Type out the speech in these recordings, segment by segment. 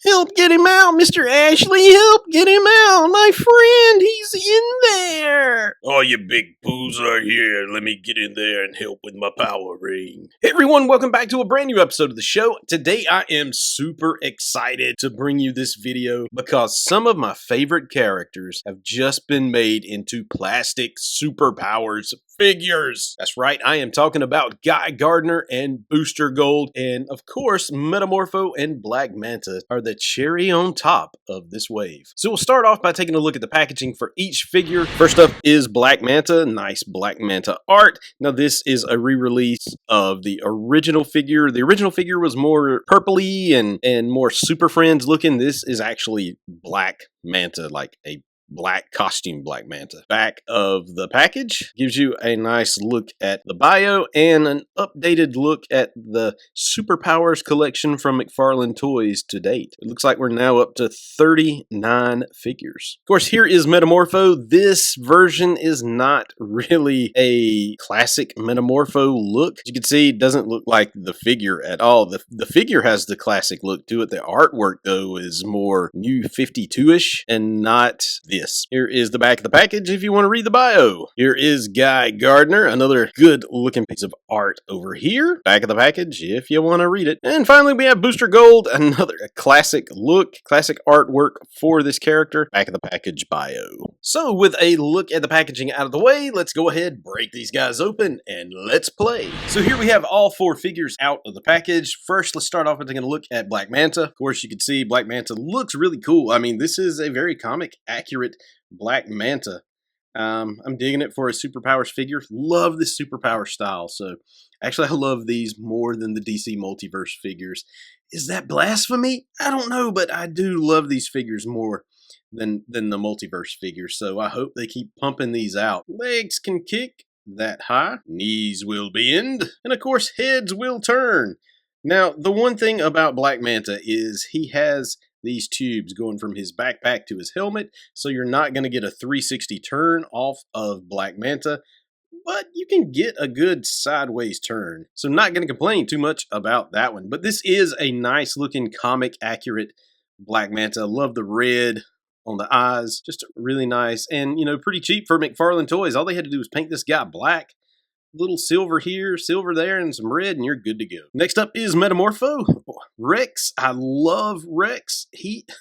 Help get him out, Mr. Ashley. Help get him out. My friend, he's in there. Oh, you big poos are here. Let me get in there and help with my power ring. Hey everyone, welcome back to a brand new episode of the show. Today I am super excited to bring you this video because some of my favorite characters have just been made into plastic superpowers figures. That's right, I am talking about Guy Gardner and Booster Gold, and of course Metamorpho and Black Manta are the cherry on top of this wave. So we'll start off by taking a look at the packaging for each figure. First up is Black Manta, nice Black Manta art. Now this is a re-release of the original figure. The original figure was more purpley and more Super Friends looking. This is actually Black Manta, like a black costume Black Manta. Back of the package gives you a nice look at the bio and an updated look at the Super Powers collection from McFarlane Toys to date. It looks like we're now up to 39 figures. Of course, here is Metamorpho. This version is not really a classic Metamorpho look. As you can see, it doesn't look like the figure at all. The figure has the classic look to it. The artwork, though, is more New 52-ish and not this. Here is the back of the package if you want to read the bio. Here is Guy Gardner, another good looking piece of art over here. Back of the package if you want to read it. And finally we have Booster Gold, another classic look, classic artwork for this character. Back of the package bio. So with a look at the packaging out of the way, let's go ahead, break these guys open, and let's play. So here we have all four figures out of the package. First, let's start off by taking a look at Black Manta. Of course, you can see Black Manta looks really cool. I mean, this is a very comic accurate Black Manta. I'm digging it for a superpowers figure. Love this superpower style. So actually I love these more than the DC multiverse figures. Is that blasphemy? I don't know, but I do love these figures more than the multiverse figures. So I hope they keep pumping these out. Legs can kick that high. Knees will bend. And of course heads will turn. Now, the one thing about Black Manta is he has these tubes going from his backpack to his helmet, so you're not going to get a 360 turn off of Black Manta, but you can get a good sideways turn. So not going to complain too much about that one. But this is a nice looking comic accurate Black Manta. Love the red on the eyes, just really nice and, you know, pretty cheap for McFarlane Toys. All they had to do was paint this guy black. Little silver here, silver there, and some red, and you're good to go. Next up is Metamorpho. Rex. I love Rex.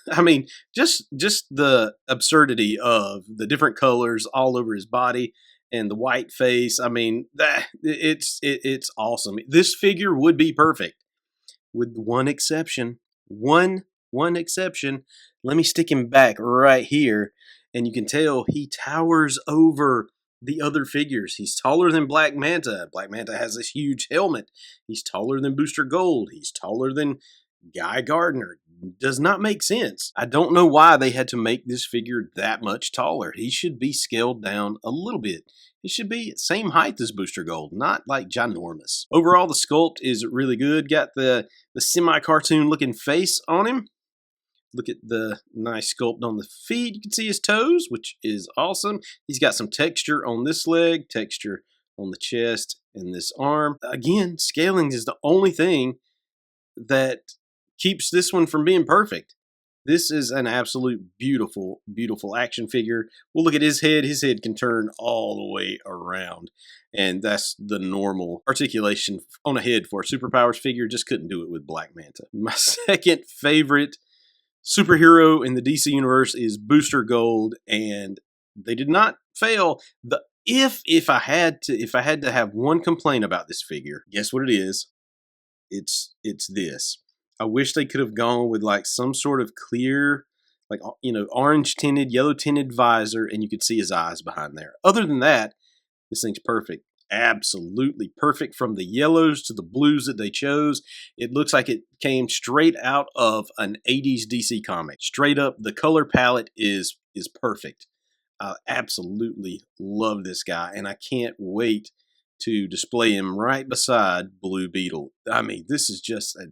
I mean, just the absurdity of the different colors all over his body and the white face. I mean, it's awesome. This figure would be perfect with one exception. One exception. Let me stick him back right here, and you can tell he towers over the other figures. He's taller than Black Manta. Black Manta has this huge helmet. He's taller than Booster Gold. He's taller than Guy Gardner. Does not make sense. I don't know why they had to make this figure that much taller. He should be scaled down a little bit. He should be same height as Booster Gold, not like ginormous. Overall, the sculpt is really good. Got the semi-cartoon looking face on him. Look at the nice sculpt on the feet. You can see his toes, which is awesome. He's got some texture on this leg, texture on the chest and this arm. Again, scaling is the only thing that keeps this one from being perfect. This is an absolute beautiful, beautiful action figure. We'll look at his head. His head can turn all the way around. And that's the normal articulation on a head for a superpowers figure. Just couldn't do it with Black Manta. My second favorite superhero in the DC universe is Booster Gold, and they did not fail. If I had to have one complaint about this figure, guess what it is? It's this. I wish they could have gone with like some sort of clear, like, you know, orange tinted, yellow tinted visor, and you could see his eyes behind there. Other than that, this thing's perfect. Absolutely perfect, from the yellows to the blues that they chose. It looks like it came straight out of an 80s DC comic. Straight up, the color palette is perfect. I absolutely love this guy, and I can't wait to display him right beside Blue Beetle. I mean, this is just an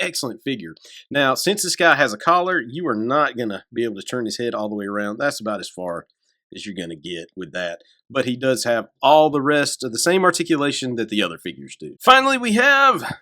excellent figure. Now, since this guy has a collar, you are not going to be able to turn his head all the way around. That's about as far as you're going to get with that. But he does have all the rest of the same articulation that the other figures do. Finally, we have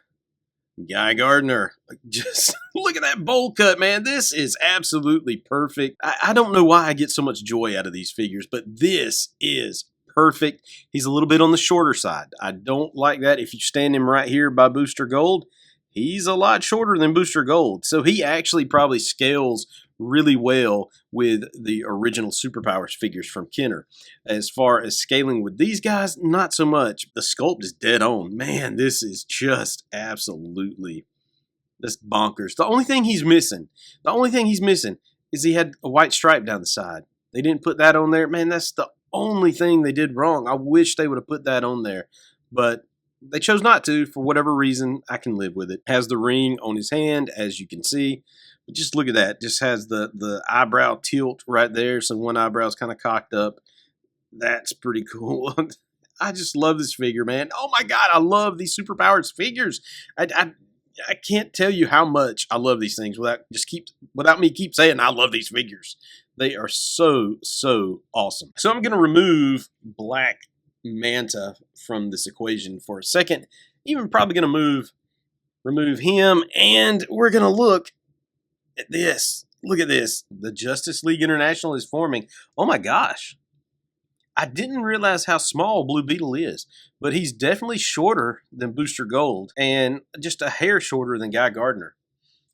Guy Gardner. Just look at that bowl cut, man. This is absolutely perfect. I don't know why I get so much joy out of these figures, but this is perfect. He's a little bit on the shorter side. I don't like that. If you stand him right here by Booster Gold, he's a lot shorter than Booster Gold. So he actually probably scales really well with the original Super Powers figures from Kenner. As far as scaling with these guys, not so much. The sculpt is dead on. Man, this is just absolutely just bonkers. The only thing he's missing is he had a white stripe down the side. They didn't put that on there. Man, that's the only thing they did wrong. I wish they would have put that on there. But they chose not to for whatever reason. I can live with it. Has the ring on his hand, as you can see. But just look at that. Just has the eyebrow tilt right there. So one eyebrow's kind of cocked up. That's pretty cool. I just love this figure, man. Oh my God, I love these Super Powers figures. I can't tell you how much I love these things without me keep saying I love these figures. They are so awesome. So I'm gonna remove Black Manta from this equation for a second. Even probably gonna remove him, and we're gonna look at this. Look at this. The Justice League International is forming. Oh my gosh. I didn't realize how small Blue Beetle is, but he's definitely shorter than Booster Gold and just a hair shorter than Guy Gardner.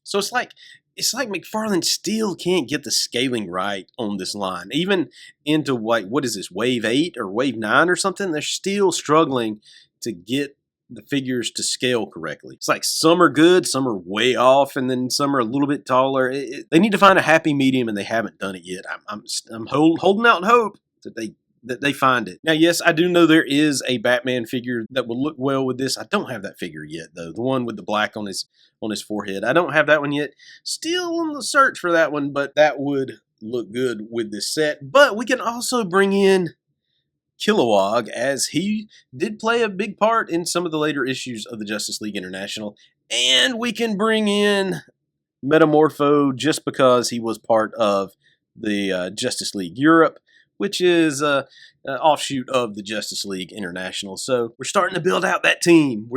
So it's like McFarlane still can't get the scaling right on this line. Even into what is this, Wave 8 or Wave 9 or something? They're still struggling to get the figures to scale correctly. It's like some are good, some are way off, and then some are a little bit taller. They need to find a happy medium, and they haven't done it yet. I'm holding out in hope that they find it. Now, yes, I do know there is a Batman figure that would look well with this. I don't have that figure yet, though. The one with the black on his forehead. I don't have that one yet. Still on the search for that one, but that would look good with this set. But we can also bring in Kilowog, as he did play a big part in some of the later issues of the Justice League International. And we can bring in Metamorpho just because he was part of the Justice League Europe, which is an offshoot of the Justice League International. So we're starting to build out that team.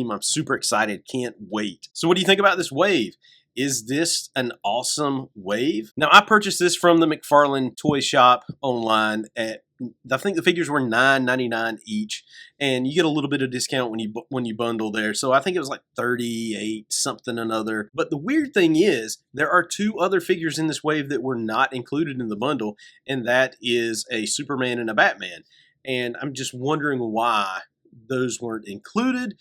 I'm super excited. Can't wait. So what do you think about this wave? Is this an awesome wave? Now, I purchased this from the McFarlane Toys Shop online at, I think the figures were $9.99 each, and you get a little bit of discount when you bundle there. So I think it was like $38 something another. But the weird thing is, there are two other figures in this wave that were not included in the bundle, and that is a Superman and a Batman. And I'm just wondering why those weren't included,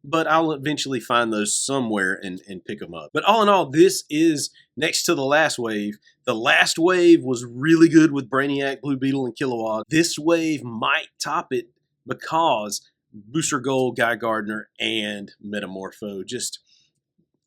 but I'll eventually find those somewhere and pick them up. But all in all, this is next to the last wave. The last wave was really good with Brainiac, Blue Beetle, and Kilowog. This wave might top it because Booster Gold, Guy Gardner, and Metamorpho.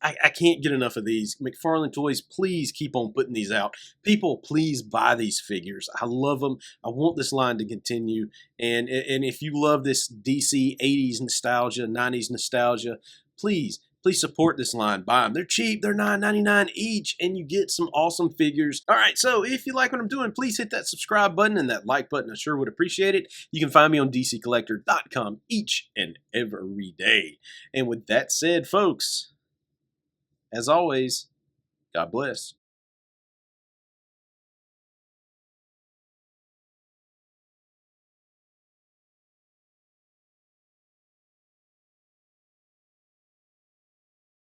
I can't get enough of these. McFarlane Toys, please keep on putting these out. People, please buy these figures. I love them. I want this line to continue. And if you love this DC 80s nostalgia, 90s nostalgia, please support this line. Buy them. They're cheap. They're $9.99 each, and you get some awesome figures. All right, so if you like what I'm doing, please hit that subscribe button and that like button. I sure would appreciate it. You can find me on DCCollector.com each and every day. And with that said, folks, as always, God bless.